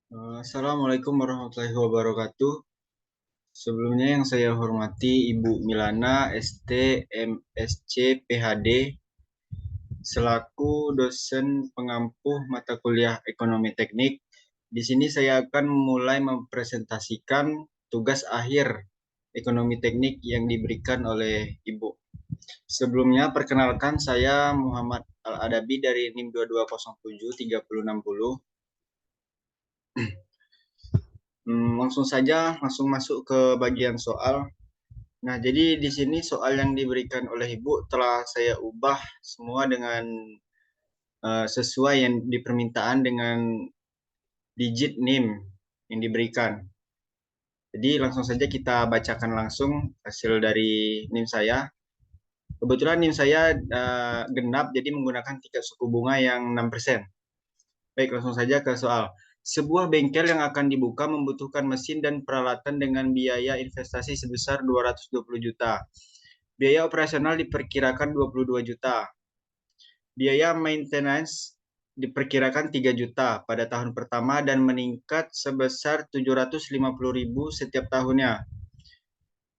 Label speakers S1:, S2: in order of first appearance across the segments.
S1: Assalamualaikum warahmatullahi wabarakatuh. Sebelumnya yang saya hormati Ibu Milana, ST, MSc, PhD, selaku dosen pengampuh mata kuliah Ekonomi Teknik. Di sini saya akan mulai mempresentasikan tugas akhir Ekonomi Teknik yang diberikan oleh Ibu. Sebelumnya, perkenalkan saya Muhammad Al-Adabi dari NIM 2207 3060. Langsung saja, langsung masuk ke bagian soal. Nah, jadi di sini soal yang diberikan oleh Ibu telah saya ubah semua dengan sesuai yang di permintaan dengan digit NIM yang diberikan. Jadi langsung saja kita bacakan langsung hasil dari NIM saya. Kebetulan NIM saya genap, jadi menggunakan tiket suku bunga yang 6%. Baik, langsung saja ke soal. Sebuah bengkel yang akan dibuka membutuhkan mesin dan peralatan dengan biaya investasi sebesar 220 juta. Biaya operasional diperkirakan 22 juta. Biaya maintenance diperkirakan 3 juta pada tahun pertama dan meningkat sebesar 750.000 setiap tahunnya.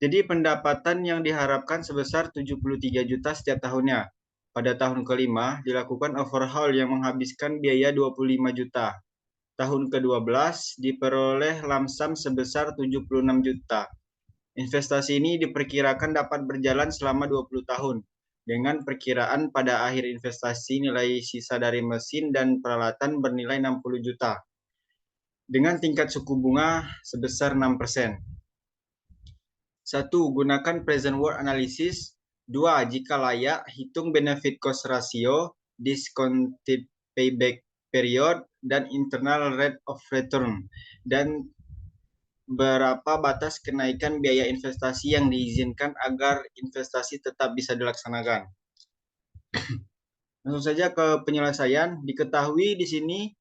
S1: Jadi pendapatan yang diharapkan sebesar 73 juta setiap tahunnya. Pada tahun kelima dilakukan overhaul yang menghabiskan biaya 25 juta. Tahun ke-12 diperoleh lamsam sebesar 76 juta. Investasi ini diperkirakan dapat berjalan selama 20 tahun dengan perkiraan pada akhir investasi nilai sisa dari mesin dan peralatan bernilai 60 juta dengan tingkat suku bunga sebesar 6%. 1. Gunakan present worth analysis. 2. Jika layak, hitung benefit cost ratio, discounted payback period, dan internal rate of return. Dan berapa batas kenaikan biaya investasi yang diizinkan agar investasi tetap bisa dilaksanakan. Langsung saja ke penyelesaian. Diketahui di sini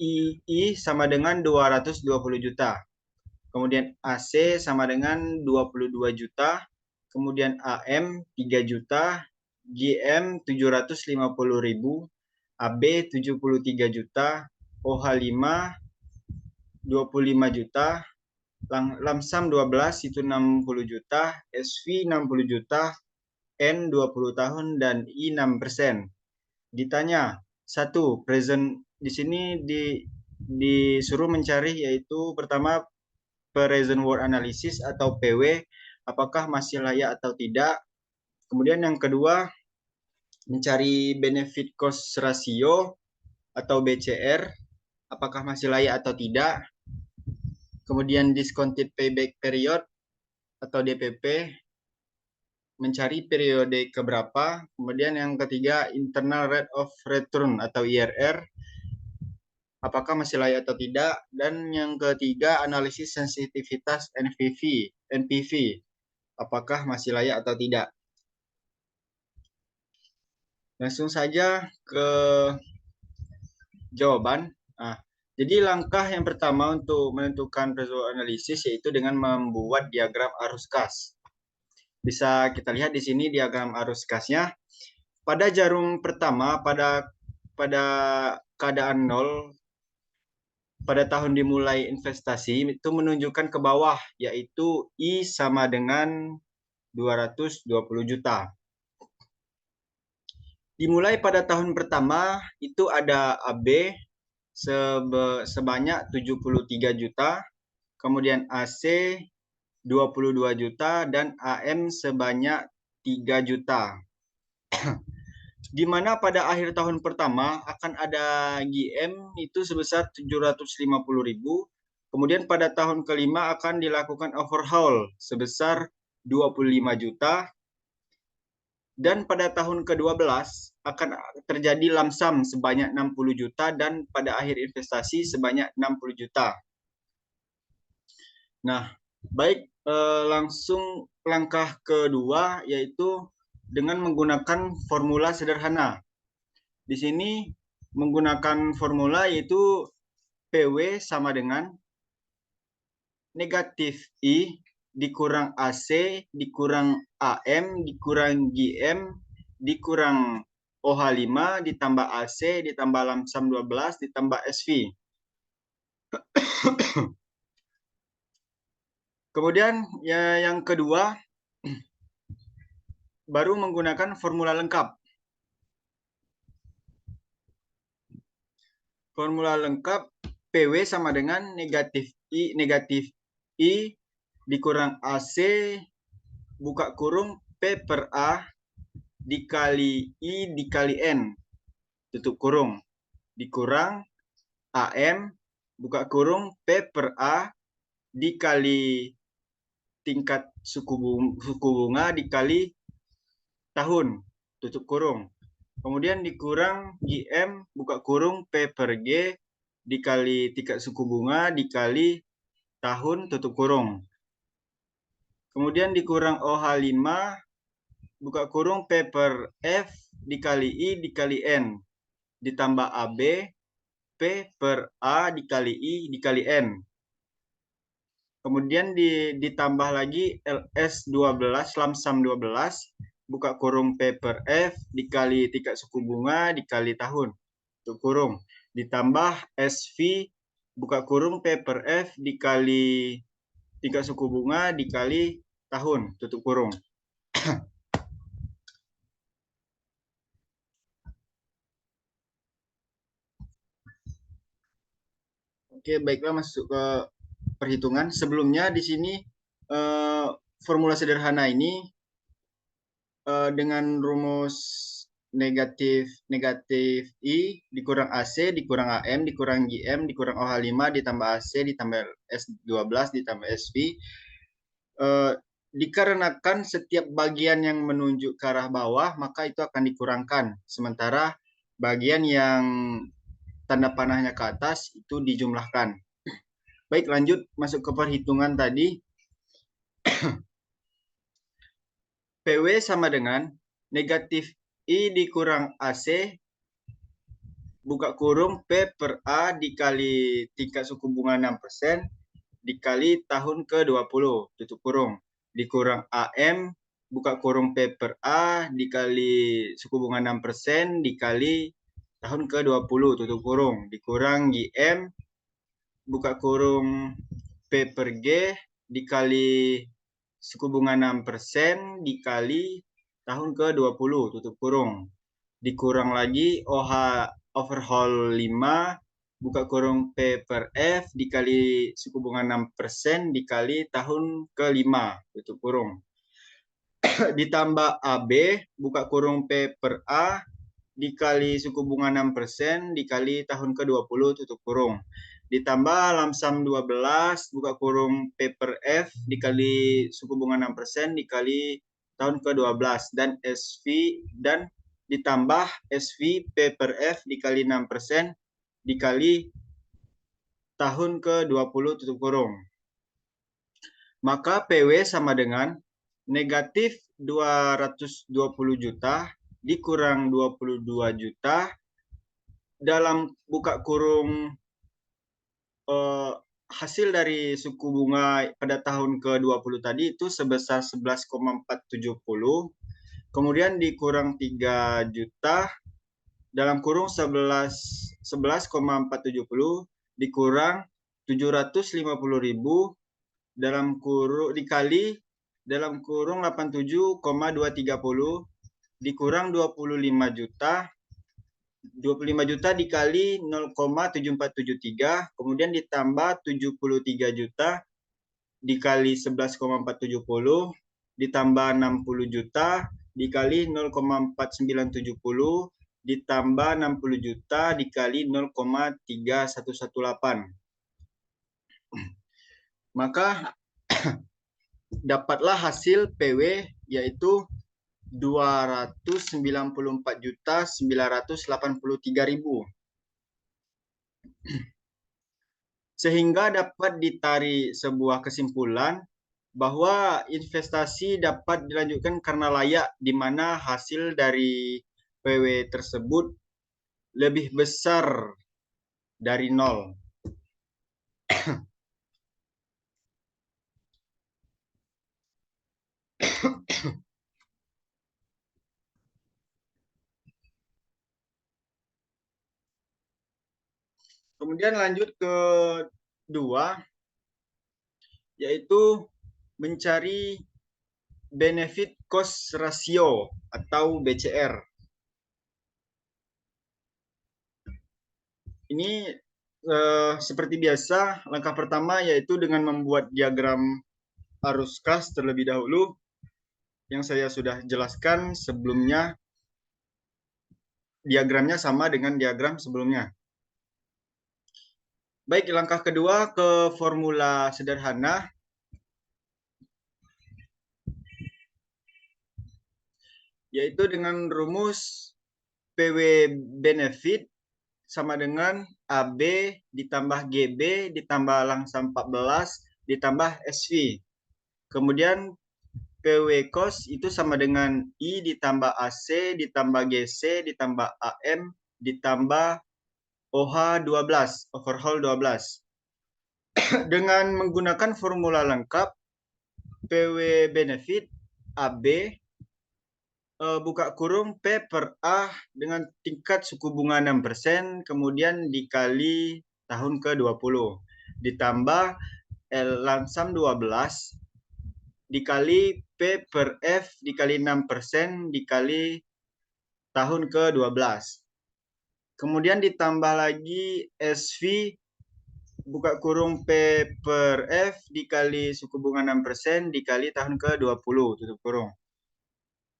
S1: II sama dengan 220 juta. Kemudian AC sama dengan 22 juta. Kemudian AM 3 juta. GM 750.000. AB 73 juta. OH5 25 juta. Lamsam 12 itu 60 juta. SV 60 juta. N 20 tahun dan I 6%. Ditanya, satu, present di sini disuruh mencari yaitu pertama present worth analysis atau PW, apakah masih layak atau tidak. Kemudian yang kedua, mencari benefit cost ratio atau BCR, apakah masih layak atau tidak. Kemudian discounted payback period atau DPP, mencari periode keberapa. Kemudian yang ketiga, internal rate of return atau IRR, apakah masih layak atau tidak. Dan yang ketiga, analisis sensitivitas NPV, apakah masih layak atau tidak. Langsung saja ke jawaban. Nah, jadi langkah yang pertama untuk menentukan present analisis yaitu dengan membuat diagram arus kas. Bisa kita lihat di sini diagram arus kasnya. Pada jarum pertama pada keadaan 0 pada tahun dimulai investasi itu menunjukkan ke bawah yaitu I sama dengan 220 juta. Dimulai pada tahun pertama itu ada AB sebanyak 73 juta, kemudian AC 22 juta dan AM sebanyak 3 juta. Di mana pada akhir tahun pertama akan ada GM itu sebesar 750.000. Kemudian pada tahun kelima akan dilakukan overhaul sebesar 25 juta. Dan pada tahun ke-12 akan terjadi lamsam sebanyak 60 juta dan pada akhir investasi sebanyak 60 juta. Nah, baik langsung langkah kedua yaitu dengan menggunakan formula sederhana. Di sini menggunakan formula yaitu PW sama dengan negatif I dikurang AC dikurang AM dikurang GM dikurang OH5 ditambah AC ditambah lamsam 12 ditambah SV. Kemudian ya, yang kedua, baru menggunakan formula lengkap. Formula lengkap PW sama dengan negatif I dikurang AC buka kurung P per A dikali I dikali N tutup kurung dikurang AM buka kurung P per A dikali tingkat suku bunga dikali tahun tutup kurung. Kemudian dikurang GM buka kurung P per G dikali tingkat suku bunga dikali tahun tutup kurung. Kemudian dikurang OH5 buka kurung P per F dikali I dikali N ditambah AB P per A dikali I dikali N. Kemudian ditambah lagi LS12 lamsam 12 buka kurung P per F dikali tingkat suku bunga dikali tahun tutup kurung ditambah SV buka kurung P per F dikali tingkat suku bunga dikali tahun tutup kurung. Oke, baiklah masuk ke perhitungan. Sebelumnya di sini formula sederhana ini dengan rumus negatif I dikurang AC dikurang AM dikurang GM dikurang OH5 ditambah AC ditambah S12 ditambah SV dikarenakan setiap bagian yang menunjuk ke arah bawah maka itu akan dikurangkan, sementara bagian yang tanda panahnya ke atas itu dijumlahkan. Baik, lanjut masuk ke perhitungan tadi. PW sama dengan negatif I dikurang AC buka kurung P per A dikali tingkat suku bunga 6% dikali tahun ke-20 tutup kurung dikurang AM buka kurung P per A dikali suku bunga 6% dikali tahun ke-20 tutup kurung dikurang GM buka kurung P per G dikali suku bunga 6% dikali tahun ke-20 tutup kurung dikurang lagi OH overhaul 5 buka kurung P per F dikali suku bunga 6% dikali tahun ke-5 tutup kurung ditambah AB buka kurung P per A dikali suku bunga 6% dikali tahun ke-20 tutup kurung ditambah lamsam 12 buka kurung P per F dikali suku bunga 6% dikali tahun ke-12 dan SV dan ditambah SV P per F dikali 6% dikali tahun ke-20 tutup kurung. Maka PW sama dengan negatif 220 juta dikurang 22 juta dalam buka kurung hasil dari suku bunga pada tahun ke-20 tadi itu sebesar 11,470. Kemudian dikurang 3 juta dalam kurung 11,470 dikurang 750.000 dalam kurung dikali dalam kurung 87,230 dikurang 25 juta 25 juta dikali 0,7473 kemudian ditambah 73 juta dikali 11,470 ditambah 60 juta dikali 0,4970 ditambah 60 juta dikali 0,3118. Maka dapatlah hasil PW yaitu 294.983.000. Sehingga dapat ditarik sebuah kesimpulan bahwa investasi dapat dilanjutkan karena layak, di mana hasil dari PW tersebut lebih besar dari nol. Kemudian lanjut ke 2, yaitu mencari benefit cost ratio atau BCR. Ini seperti biasa, langkah pertama yaitu dengan membuat diagram arus kas terlebih dahulu, yang saya sudah jelaskan sebelumnya. Diagramnya sama dengan diagram sebelumnya. Baik, langkah kedua ke formula sederhana, yaitu dengan rumus PW benefit sama dengan AB ditambah GB ditambah langsam 14 ditambah SV. Kemudian PW cost itu sama dengan I ditambah AC ditambah GC ditambah AM ditambah OH 12, overhaul 12. Dengan menggunakan formula lengkap, PW benefit AB buka kurung P per A dengan tingkat suku bunga 6%, kemudian dikali tahun ke-20. Ditambah L langsam 12, dikali P per F dikali 6%, dikali tahun ke-12. Kemudian ditambah lagi SV buka kurung P per F dikali suku bunga 6% dikali tahun ke-20, tutup kurung.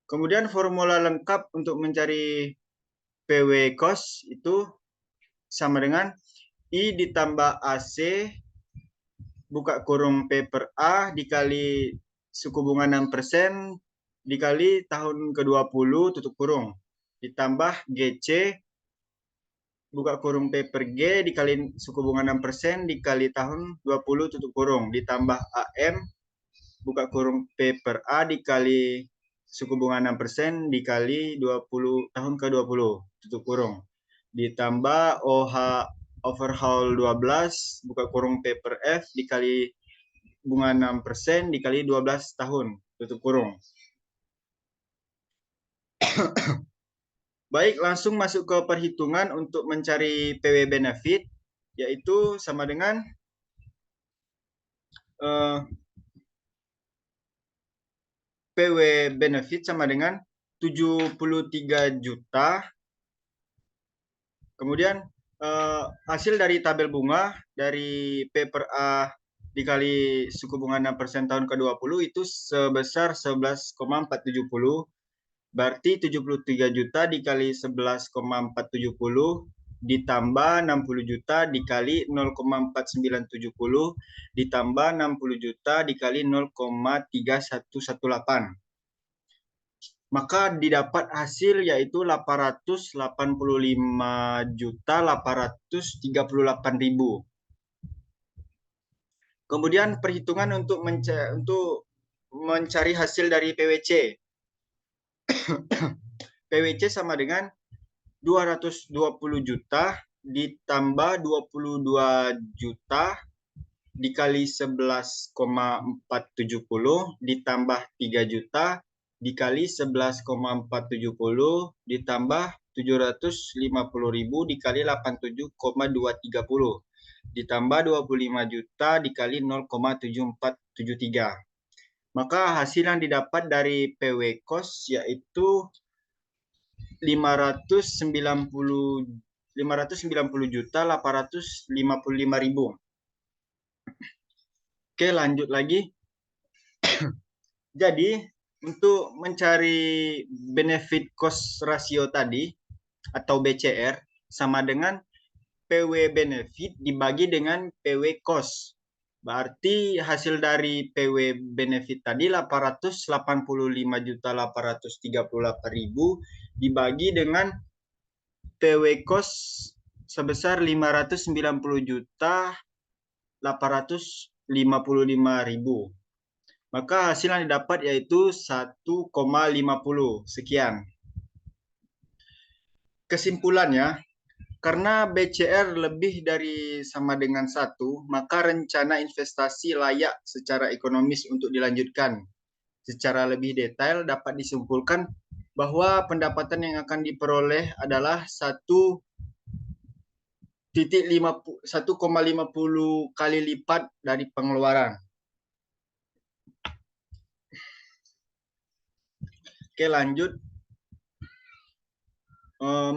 S1: Kemudian formula lengkap untuk mencari PW cost itu sama dengan I ditambah AC buka kurung P per A dikali suku bunga 6% dikali tahun ke-20 tutup kurung. Ditambah GC buka kurung P per G dikali suku bunga 6% dikali tahun 20 tutup kurung. Ditambah AM buka kurung P per A dikali suku bunga 6% dikali 20 tahun ke-20 tutup kurung. Ditambah OH overhaul 12 buka kurung P per F dikali bunga 6% dikali 12 tahun tutup kurung. Baik, langsung masuk ke perhitungan untuk mencari PW benefit, yaitu sama dengan PW benefit sama dengan 73 juta. Kemudian hasil dari tabel bunga dari P per A dikali suku bunga 6% tahun ke-20 itu sebesar 11,470. Berarti 73 juta dikali 11,470 ditambah 60 juta dikali 0,4970 ditambah 60 juta dikali 0,3118. Maka didapat hasil yaitu 885.838.000. Kemudian perhitungan untuk mencari hasil dari PWC. PWC sama dengan 220 juta ditambah 22 juta dikali 11,470 ditambah 3 juta dikali 11,470 ditambah 750.000 dikali 87,230 ditambah 25 juta dikali 0,7473. Maka hasil yang didapat dari PW cost yaitu 590.855.000. Oke, lanjut lagi. Jadi, untuk mencari benefit cost ratio tadi atau BCR sama dengan PW benefit dibagi dengan PW cost. Berarti hasil dari PW benefit tadi 885.838.000 dibagi dengan PW cost sebesar 590.855.000. Maka hasil yang didapat yaitu 1,50 sekian. Kesimpulannya, karena BCR lebih dari sama dengan 1, maka rencana investasi layak secara ekonomis untuk dilanjutkan. Secara lebih detail dapat disimpulkan bahwa pendapatan yang akan diperoleh adalah 1 1,50 kali lipat dari pengeluaran. Oke, lanjut.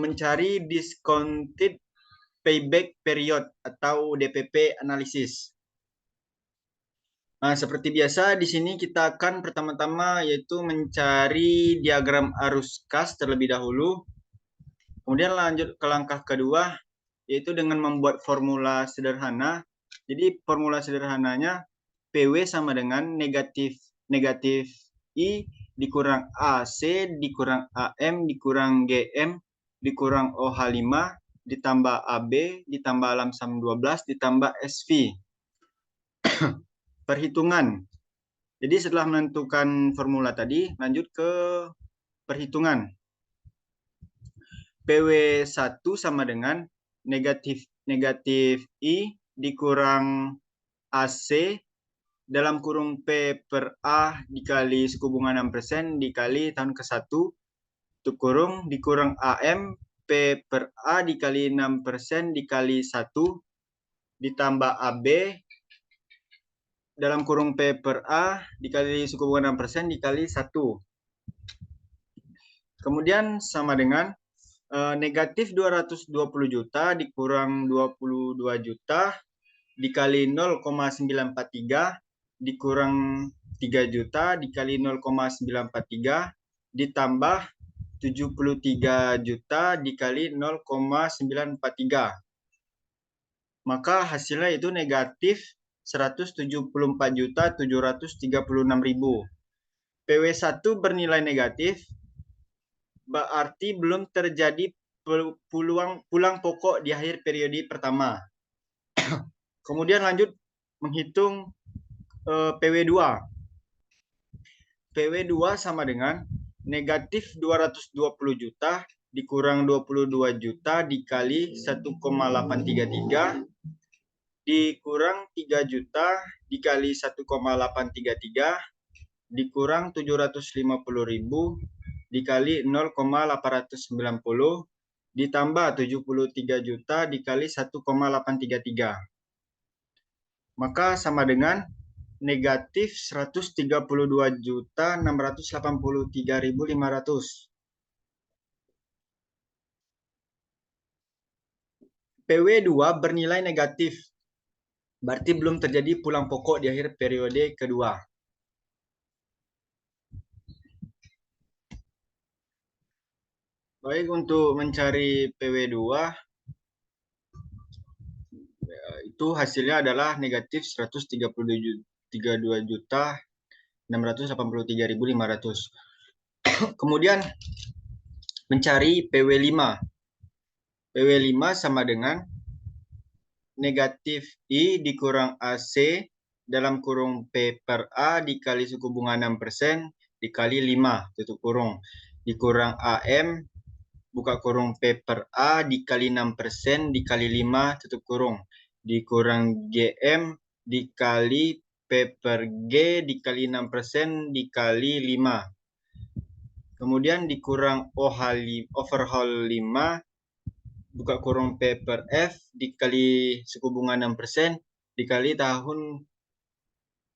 S1: Mencari discounted payback period atau DPP analisis. Nah, seperti biasa di sini kita akan pertama-tama yaitu mencari diagram arus kas terlebih dahulu. Kemudian lanjut ke langkah kedua yaitu dengan membuat formula sederhana. Jadi formula sederhananya PW sama dengan negatif I dikurang AC dikurang AM dikurang GM dikurang OH5 ditambah AB ditambah lamsam 12 ditambah SV. Perhitungan. Jadi setelah menentukan formula tadi, lanjut ke perhitungan. PW1 sama dengan negatif I dikurang AC dalam kurung P per A dikali suku bunga 6% dikali tahun ke-1 tutup kurung dikurang AM P per A dikali 6% dikali 1 ditambah AB dalam kurung P per A dikali suku bunga 6% dikali 1. Kemudian sama dengan negatif 220 juta dikurang 22 juta dikali 0,943 dikurang 3 juta dikali 0,943 ditambah 73 juta dikali 0,943. Maka hasilnya itu negatif 174.736.000. PW1 bernilai negatif, berarti belum terjadi pulang pokok di akhir periode pertama. Kemudian lanjut menghitung PW2. PW2 sama dengan negatif 220 juta dikurang 22 juta dikali 1,833 dikurang 3 juta dikali 1,833 dikurang 750.000 dikali 0,890 ditambah 73 juta dikali 1,833. Maka sama dengan negatif 132.683.500. PW2 bernilai negatif, berarti belum terjadi pulang pokok di akhir periode kedua. Baik, untuk mencari PW2 itu hasilnya adalah negatif 132.683.500. Kemudian mencari PW5. PW5 sama dengan negatif I dikurang AC dalam kurung P per A dikali suku bunga 6% dikali 5 tutup kurung dikurang AM buka kurung P per A dikali 6% dikali 5 tutup kurung dikurang GM dikali P per G dikali 6% dikali 5. Kemudian dikurang overhaul 5 buka kurung P per F dikali suku bunga 6% dikali tahun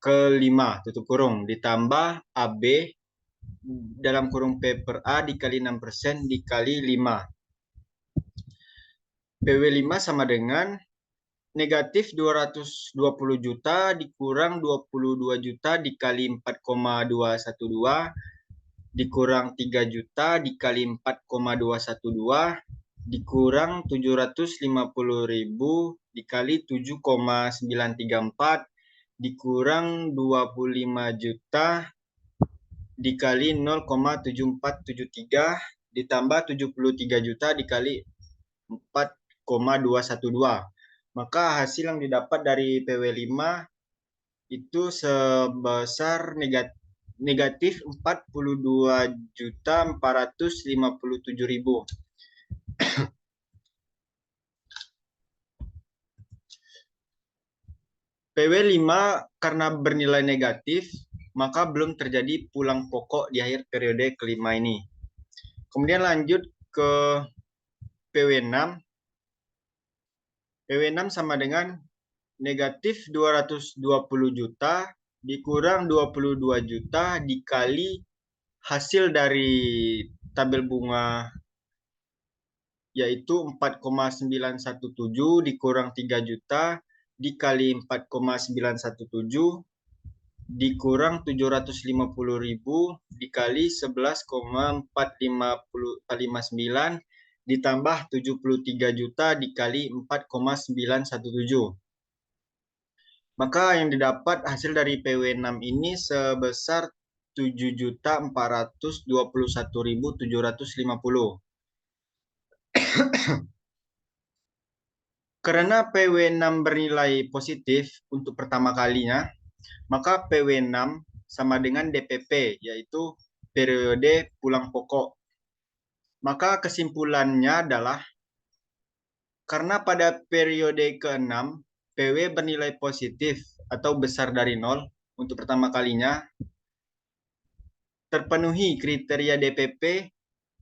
S1: ke-5 tutup kurung ditambah AB dalam kurung P per A dikali 6% dikali 5. PW5 sama dengan negatif 220 juta dikurang 22 juta dikali 4,212 dikurang 3 juta dikali 4,212 dikurang 750.000 dikali 7,934 dikurang 25 juta dikali 0,7473 ditambah 73 juta dikali 4,212. Maka hasil yang didapat dari PW5 itu sebesar negatif 42.457.000. PW5 karena bernilai negatif, maka belum terjadi pulang pokok di akhir periode kelima ini. Kemudian lanjut ke PW6. PW6 sama dengan negatif 220 juta dikurang 22 juta dikali hasil dari tabel bunga yaitu 4,917 dikurang 3 juta dikali 4,917 dikurang 750.000 dikali 11,459 ditambah 73 juta dikali 4,917. Maka yang didapat hasil dari PW6 ini sebesar 7.421.750. Karena PW6 bernilai positif untuk pertama kalinya, maka PW6 sama dengan DPP, yaitu periode pulang pokok. Maka kesimpulannya adalah, karena pada periode ke-6, PW bernilai positif atau besar dari 0 untuk pertama kalinya, terpenuhi kriteria DPP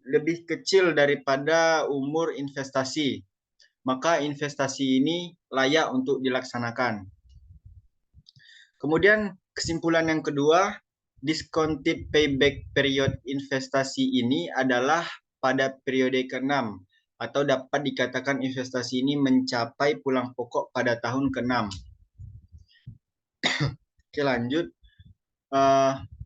S1: lebih kecil daripada umur investasi, maka investasi ini layak untuk dilaksanakan. Kemudian kesimpulan yang kedua, discounted payback period investasi ini adalah pada periode ke-6 atau dapat dikatakan investasi ini mencapai pulang pokok pada tahun ke-6. Oke, lanjut.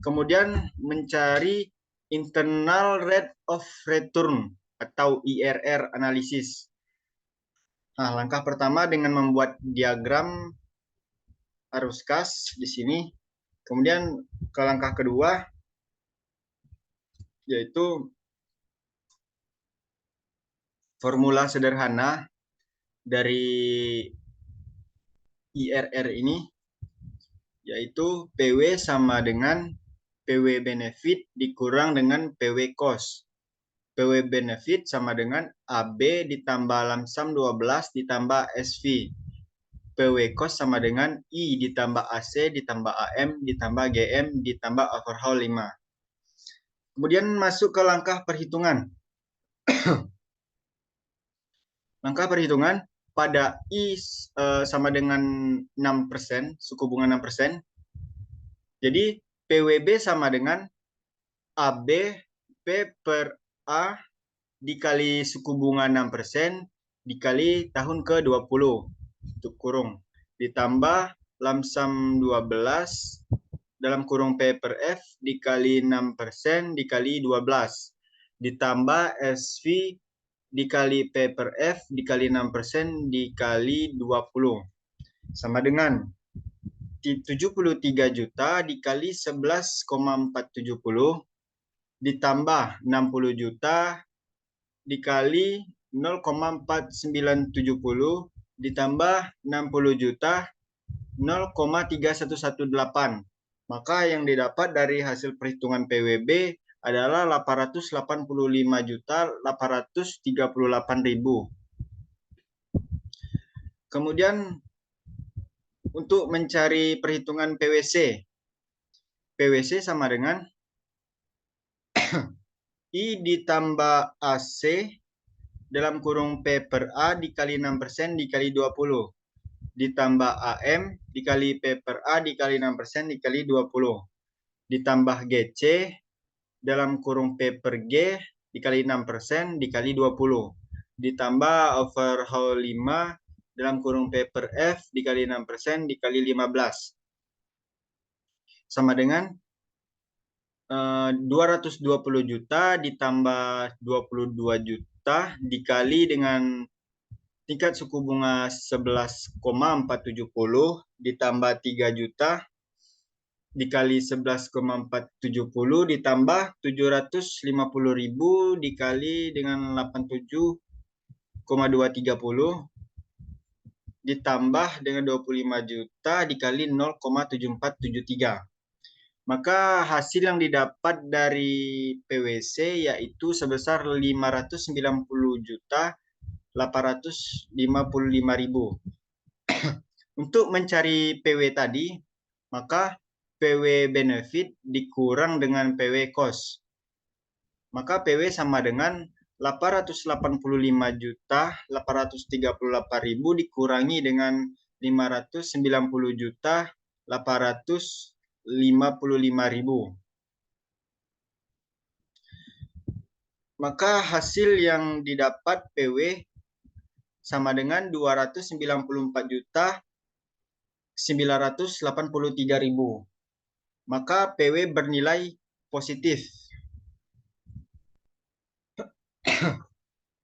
S1: Kemudian mencari internal rate of return atau IRR analisis. Nah, langkah pertama dengan membuat diagram arus kas di sini. Kemudian ke langkah kedua yaitu formula sederhana dari IRR ini, yaitu PW sama dengan PW benefit dikurang dengan PW cost. PW benefit sama dengan AB ditambah lamsam 12 ditambah SV. PW cost sama dengan I ditambah AC ditambah AM ditambah GM ditambah overhaul 5. Kemudian masuk ke langkah perhitungan. Langkah perhitungan pada I sama dengan 6%, suku bunga 6%. Jadi PWB sama dengan AB P per A dikali suku bunga 6% dikali tahun ke-20 untuk kurung. Ditambah lamsam 12 dalam kurung P per F dikali 6% dikali 12. Ditambah SV dikali P per F dikali 6% dikali 20. Sama dengan 73 juta dikali 11,470 ditambah 60 juta dikali 0,4970 ditambah 60 juta 0,3118. Maka yang didapat dari hasil perhitungan PWB adalah 885.838.000. Kemudian untuk mencari perhitungan PWC. PWC sama dengan I ditambah AC dalam kurung P per A dikali 6% dikali 20. Ditambah AM dikali P per A dikali 6% dikali 20. Ditambah GC dalam kurung P per G dikali 6% dikali 20. Ditambah overhaul 5 dalam kurung P per F dikali 6% dikali 15. Sama dengan 220 juta ditambah 22 juta dikali dengan tingkat suku bunga 11,470 ditambah 3 juta dikali 11,470 ditambah 750.000 dikali dengan 87,230 ditambah dengan 25 juta dikali 0,7473. Maka hasil yang didapat dari PWC yaitu sebesar 590.855.000. Untuk mencari PW tadi, maka PW benefit dikurang dengan PW cost. Maka PW sama dengan 885.838.000 dikurangi dengan 590.855.000. Maka hasil yang didapat PW sama dengan 294.983.000. Maka PW bernilai positif.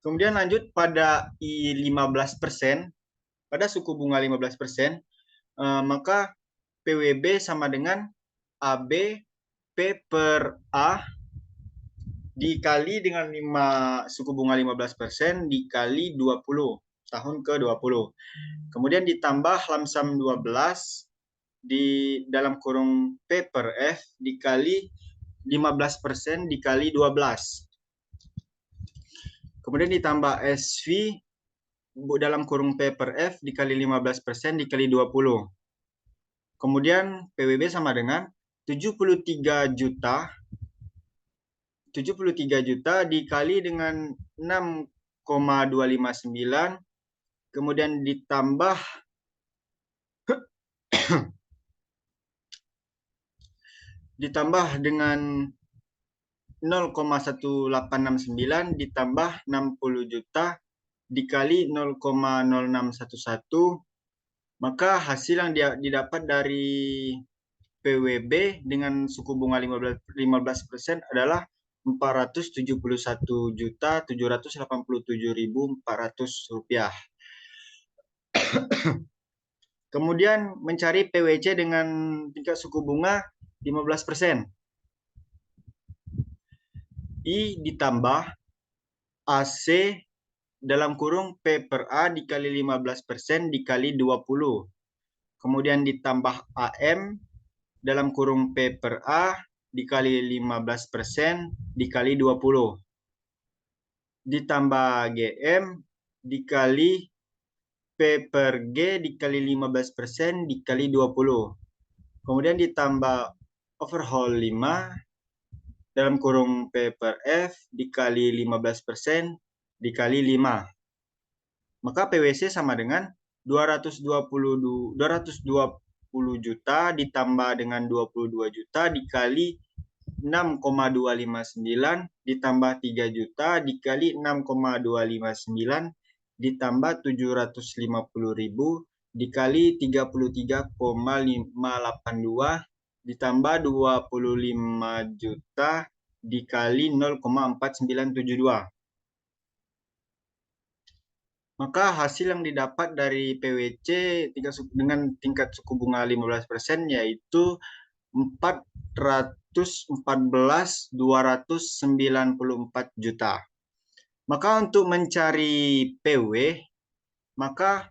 S1: Kemudian lanjut pada I15%, pada suku bunga 15%, maka PWB sama dengan AB P per A dikali dengan suku bunga 15% dikali 20 tahun ke-20. Kemudian ditambah lamsam 12 di dalam kurung P per F dikali 15% dikali 12. Kemudian ditambah SV dalam kurung P per F dikali 15% dikali 20. Kemudian PWB sama dengan 73 juta dikali dengan 6,259, kemudian ditambah dengan 0,1869 ditambah 60 juta dikali 0,0611, maka hasil yang didapat dari PWB dengan suku bunga 15% adalah 471.787.400 rupiah. Kemudian mencari PWC dengan tingkat suku bunga 15%. I ditambah AC dalam kurung P per A dikali 15% dikali 20. Kemudian ditambah AM dalam kurung P per A dikali 15% dikali 20. Ditambah GM dikali P per G dikali 15% dikali 20. Kemudian ditambah overhaul 5 dalam kurung P per F dikali 15% dikali 5. Maka PWC sama dengan 220 juta ditambah dengan 22 juta dikali 6,259 ditambah 3 juta dikali 6,259 ditambah 750.000 dikali 33,582 ditambah 25 juta dikali 0,4972. Maka hasil yang didapat dari PWC dengan tingkat suku bunga 15% yaitu 414.294 juta. Maka untuk mencari PW, maka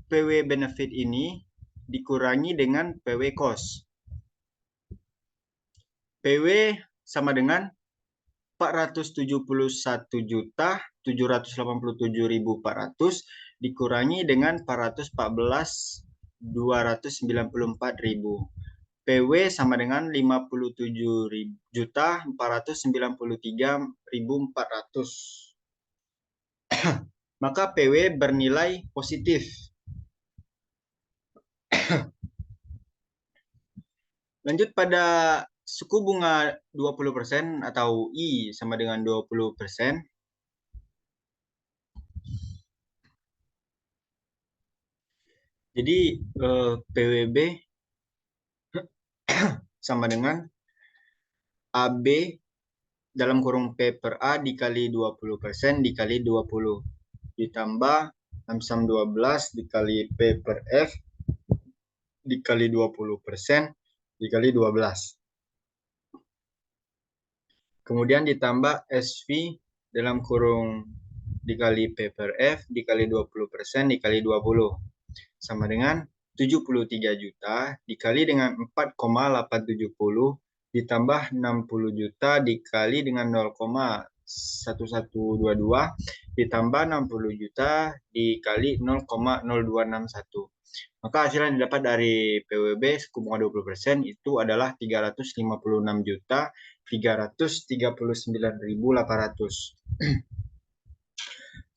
S1: PW benefit ini dikurangi dengan PW cost. PW sama dengan 471.787.400 dikurangi dengan 414.294.000. PW sama dengan 57.493.400. Maka PW bernilai positif. Lanjut pada suku bunga 20% atau I sama dengan 20%. Jadi PWB sama dengan AB dalam kurung P per A dikali 20% dikali 20 ditambah lamsam 12 dikali P per F dikali 20% dikali 12. Kemudian ditambah SV dalam kurung dikali P per F dikali 20% dikali 20 sama dengan 73 juta dikali dengan 4,870 ditambah 60 juta dikali dengan 0,1122 ditambah 60 juta dikali 0,0261. Maka hasil yang didapat dari PWB suku bunga 20% itu adalah 356.339.800.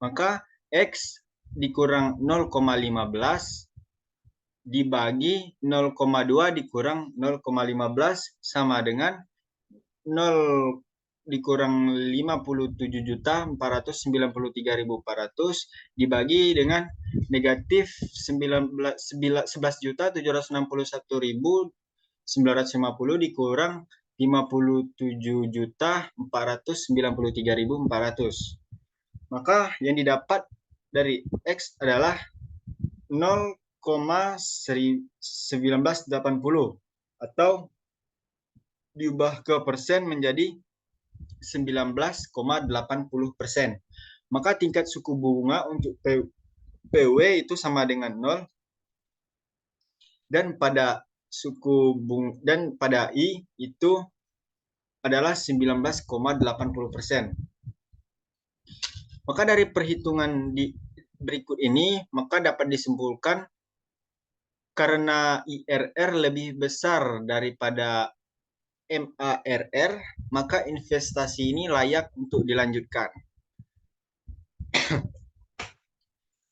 S1: Maka X dikurang 0,15 dibagi 0,2 dikurang 0,15 sama dengan 0 dikurang 57.493.400 dibagi dengan negatif 11.761.950 dikurang 57.493.400. Maka yang didapat dari X adalah 0,1980 atau diubah ke persen menjadi 19,80%. Maka tingkat suku bunga untuk PW itu sama dengan 0 dan pada I itu adalah 19,80%. Maka dari perhitungan berikut ini maka dapat disimpulkan karena IRR lebih besar daripada MARR, maka investasi ini layak untuk dilanjutkan.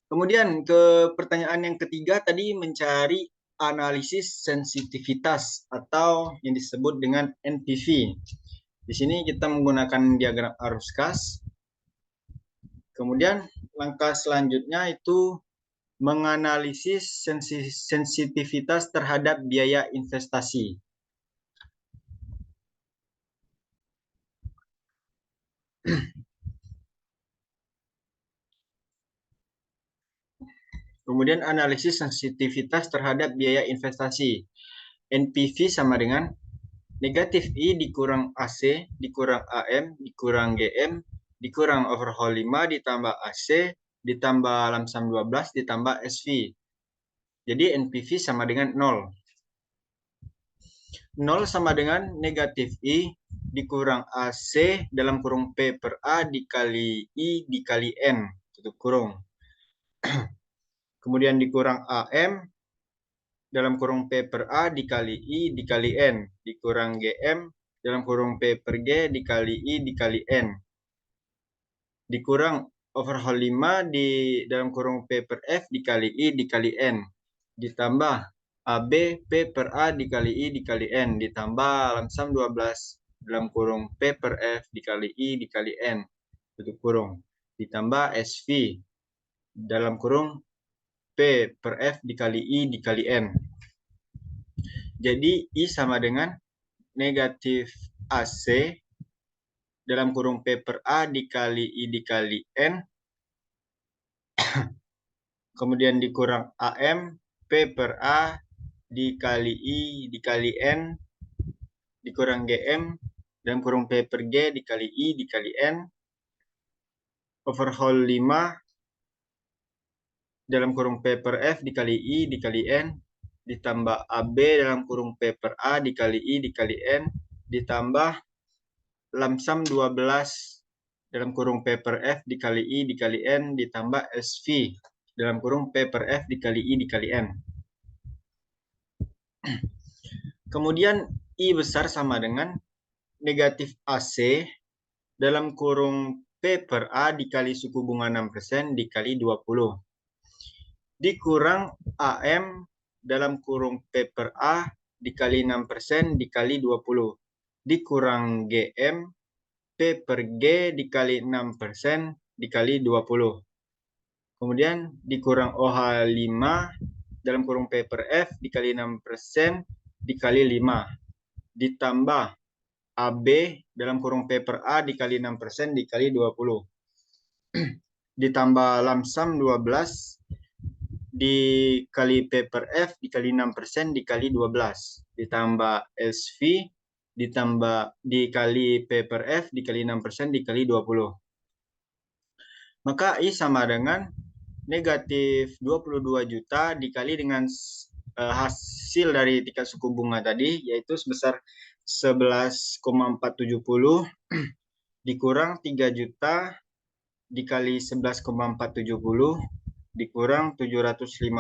S1: Kemudian ke pertanyaan yang ketiga tadi mencari analisis sensitivitas atau yang disebut dengan NPV. Di sini kita menggunakan diagram arus kas. Kemudian langkah selanjutnya itu menganalisis sensitivitas terhadap biaya investasi. Kemudian analisis sensitivitas terhadap biaya investasi. NPV sama dengan negatif I dikurang AC dikurang AM dikurang GM dikurang overhaul 5 ditambah AC ditambah lamsam 12 ditambah SV. Jadi NPV sama dengan 0. 0 sama dengan negatif I dikurang AC dalam kurung P per A dikali I dikali N tutup kurung. Kemudian dikurang AM dalam kurung P per A dikali I dikali N dikurang GM dalam kurung P per G dikali I dikali N dikurang overhaul 5 di dalam kurung P per F dikali I dikali N ditambah AB P per A dikali I dikali N ditambah lamsam 12 dalam kurung P per F dikali I dikali N tutup kurung ditambah SV dalam kurung P per F dikali I dikali N. Jadi I sama dengan negatif AC dalam kurung P per A dikali I dikali N. Kemudian dikurang AM P per A dikali I dikali N dikurang GM dalam kurung P per G dikali I dikali N overhaul 5 dalam kurung P per F dikali I dikali N ditambah AB dalam kurung P per A dikali I dikali N ditambah lamsam 12 dalam kurung P per F dikali I dikali N ditambah SV dalam kurung P per F dikali I dikali N. Kemudian I besar sama dengan negatif AC dalam kurung P per A dikali suku bunga 6% dikali 20 dikurang AM dalam kurung P per A dikali 6% dikali 20 dikurang GM P per G dikali 6% dikali 20. Kemudian dikurang OH 5 dalam kurung P per F dikali 6% dikali 5 ditambah AB dalam kurung P per A dikali 6% dikali 20 ditambah lamsam 12 dikali P per F dikali 6% dikali 12 ditambah SV ditambah dikali P per F dikali 6% dikali 20. Maka I sama dengan negatif 22 juta dikali dengan hasil dari tingkat suku bunga tadi yaitu sebesar 11,470 dikurang 3 juta dikali 11,470 dikurang 750.000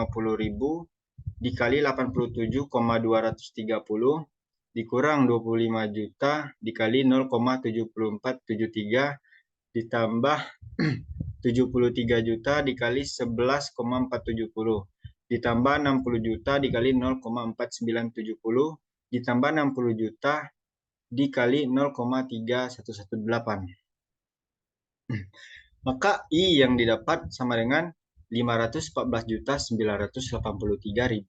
S1: dikali 87,230 dikurang 25 juta dikali 0,7473 ditambah 73 juta dikali 11,470 ditambah 60 juta dikali 0,4970 ditambah 60 juta dikali 0,3118. Maka I yang didapat sama dengan 514.983.000.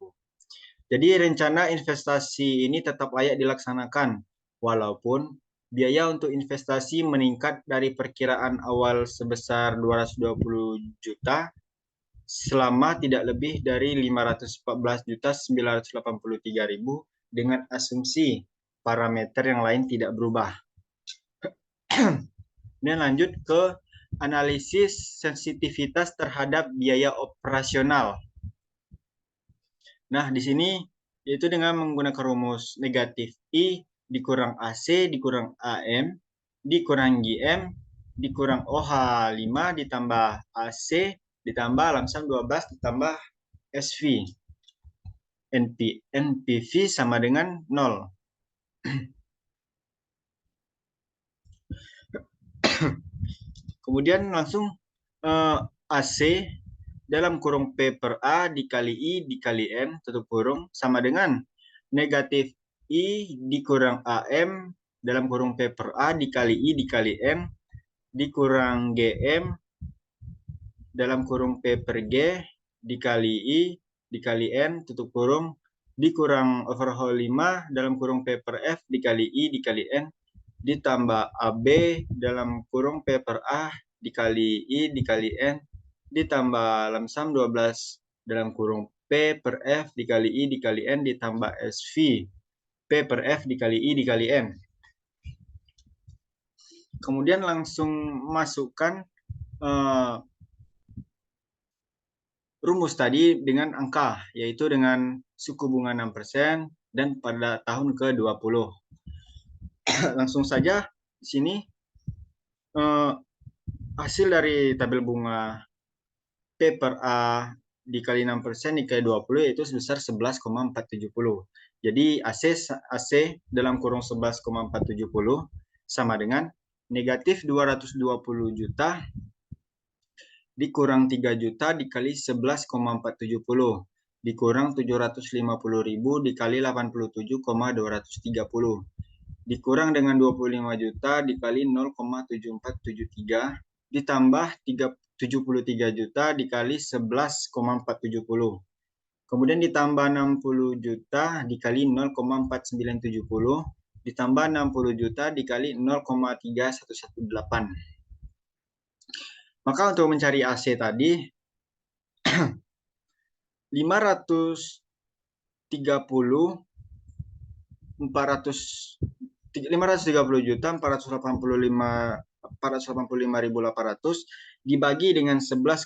S1: Jadi rencana investasi ini tetap layak dilaksanakan, walaupun biaya untuk investasi meningkat dari perkiraan awal sebesar 220 juta selama tidak lebih dari 514.983.000 dengan asumsi parameter yang lain tidak berubah. Kemudian lanjut ke analisis sensitivitas terhadap biaya operasional. Nah, di sini yaitu dengan menggunakan rumus negatif I dikurang AC dikurang AM dikurang GM dikurang OH5 ditambah AC ditambah lamsam 12 ditambah SV. NPV sama dengan 0. Kemudian langsung AC dalam kurung P per A dikali I dikali N tutup kurung sama dengan negatif I dikurang AM dalam kurung P per A dikali I dikali N dikurang GM dalam kurung P per G dikali I dikali N tutup kurung dikurang overhaul 5 dalam kurung P per F dikali I dikali N ditambah AB dalam kurung P per A dikali I dikali N ditambah lamsam 12 dalam kurung P per F dikali I dikali N ditambah SV P per F dikali I dikali N. Kemudian langsung masukkan rumus tadi dengan angka, yaitu dengan suku bunga 6% dan pada tahun ke-20. Langsung saja di sini hasil dari tabel bunga P per A dikali 6% dikali 20 yaitu sebesar 11,470. Jadi AC dalam kurung 11,470 sama dengan negatif 220 juta dikurang 3 juta dikali 11,470 dikurang 750.000 dikali 87,230 dikurang dengan 25 juta dikali 0,7473 ditambah 73 juta dikali 11,470. Kemudian ditambah 60 juta dikali 0,4970 ditambah 60 juta dikali 0,3118. Maka untuk mencari AC tadi 530 juta 485.800 dibagi dengan 11,47,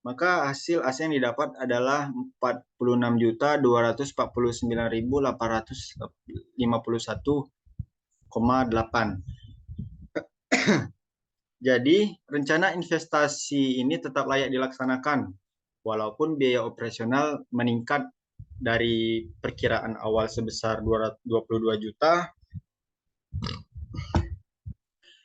S1: maka hasil AC yang didapat adalah 46.249.851,8. Jadi, rencana investasi ini tetap layak dilaksanakan, walaupun biaya operasional meningkat dari perkiraan awal sebesar 22 juta,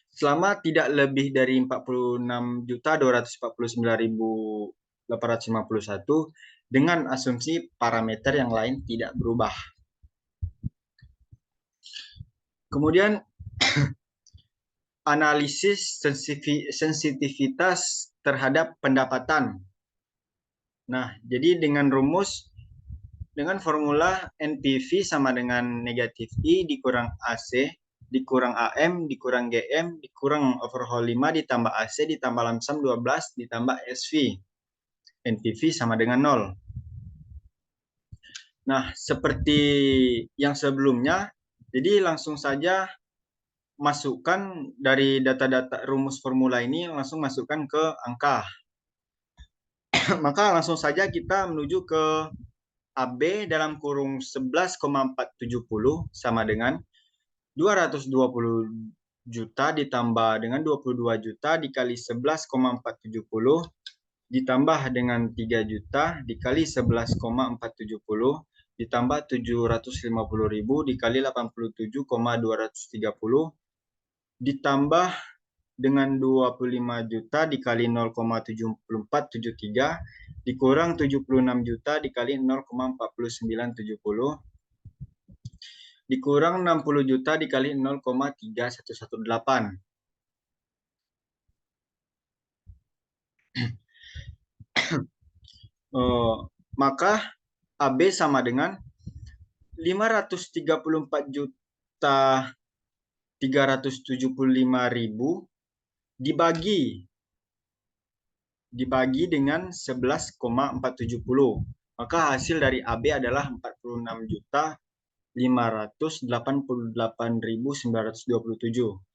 S1: selama tidak lebih dari 46.249.851 dengan asumsi parameter yang lain tidak berubah. Kemudian, analisis sensitivitas terhadap pendapatan. Nah, jadi dengan formula NPV sama dengan negatif I dikurang AC, dikurang AM, dikurang GM, dikurang overhaul 5, ditambah AC, ditambah lamsam 12, ditambah SV. NPV sama dengan 0. Nah, seperti yang sebelumnya, jadi langsung saja masukkan dari data-data rumus formula ini, langsung masukkan ke angka. Maka langsung saja kita menuju ke AB dalam kurung 11,470 sama dengan 220 juta ditambah dengan 22 juta dikali 11,470 ditambah dengan 3 juta dikali 11,470 ditambah 750.000 dikali 87,230 ditambah dengan 25 juta dikali 0,7473 dikurang 76 juta dikali 0,4970 dikurang 60 juta dikali 0,3118. Maka AB sama dengan 534 juta 375.000 dibagi dengan 11,470. Maka hasil dari AB adalah 46 juta 588.927.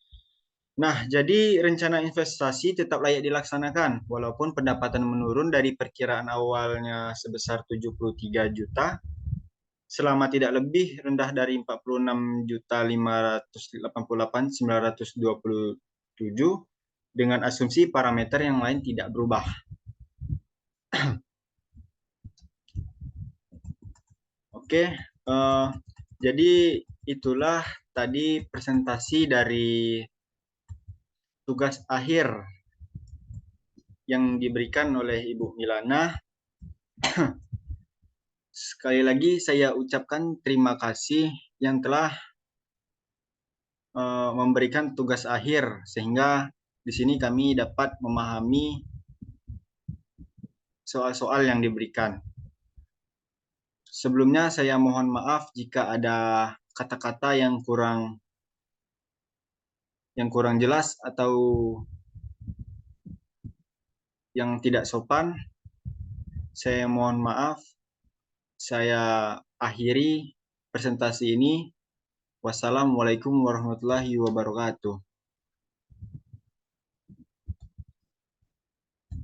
S1: Nah, jadi rencana investasi tetap layak dilaksanakan walaupun pendapatan menurun dari perkiraan awalnya sebesar 73 juta selama tidak lebih rendah dari 46.588.927 dengan asumsi parameter yang lain tidak berubah. Oke, jadi itulah tadi presentasi dari tugas akhir yang diberikan oleh Ibu Milana. Sekali lagi saya ucapkan terima kasih yang telah memberikan tugas akhir sehingga di sini kami dapat memahami soal-soal yang diberikan. Sebelumnya saya mohon maaf jika ada kata-kata yang kurang jelas atau yang tidak sopan. Saya mohon maaf. Saya akhiri presentasi ini. Wassalamualaikum warahmatullahi wabarakatuh.